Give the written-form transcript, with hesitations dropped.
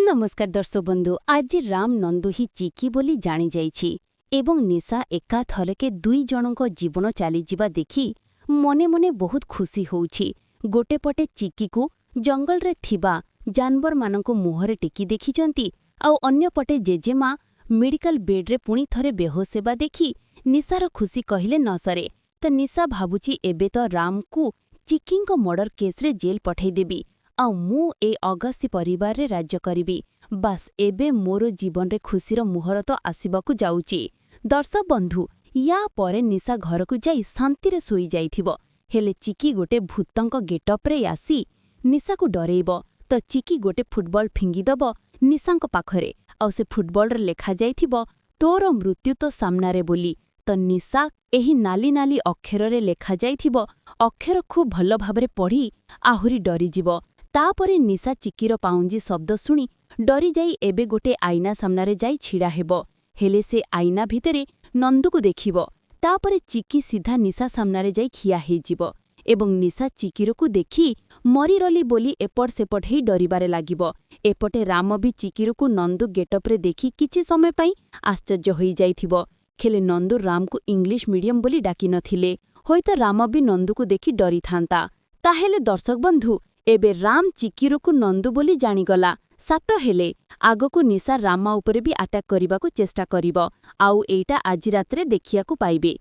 नमस्कार दर्शक बंधु। आज राम नंदू ही चिकी बोली जानी जाइछि एवं निशा एका थरके दुई जनक जीवन चलीजिबा देखि मने मने बहुत खुशी होउछि। गोटे पटे चिकी को जंगल रे थिबा जानवर मानक मुहरे टेकी देखिचंती आउ अन्य पटे जेजेमा मेडिकल बेड रे पुणी थरे बेहोश हेबा देखि निशार खुशी कहिले न सरे। त निशा भाबुछि एबे तो राम को चिकींको मर्डर केस रे जेल पठै देबी आ मु ए अगस्ती परिवार रे राज्य करिबी। बास एबे मोर जीवन रे खुशीर मुहर तो आसीबाकू जाउची। दर्शक बंधु या परे निशा घर को जाई शांति रे सोई जाइथिबो, हेले चिकी गोटे भूतंक गेटअप रे आसी निशा को डरेइबो। तो चिकी गोटे फुटबॉल फिंगी दबो निशांक पाखरे आ से फुटबॉल रे लेखा जाइथिबो तोर मृत्यु तो सामना रे बोली। तो निशा एही नाली नाली अक्षर रे लेखा जाइथिबो अक्षर खूब भल भाबरे पढ़ी आहुरी डरी जिवो। तापरे निशा चिकीर पाउंजी शब्द शुणी डरी जाई एबे गोटे आईना सामनारे जाई छिड़ा हेबो, हेले से आईना भितरे नंदू को देखिबो। तापरे चिकी सीधा निशा सामनारे जाई खिया हेजिबो एवं निशा चिकीर को देखी मरीरली बोली एपट सेपट हेई डरिबारे लागिबो। एपटे राम भी चिकीर को नंदू गेटअप रे देखी किछि समय पाई आश्चर्य होई जाइथिबो। खेले नंदू राम को इंग्लिश मीडियम बोली डाकी नथिले, होइतो राम भी नंदू को देखी डरी थांता। ताहेले दर्शक बंधु एबे राम चिकीर को नंदू बोली जानिगला। सात हेले आगको निशा रामा उपरे भी अटैक करने को चेष्टा करिबो आउ एटा आज रात्रे देखिया को पाइबे।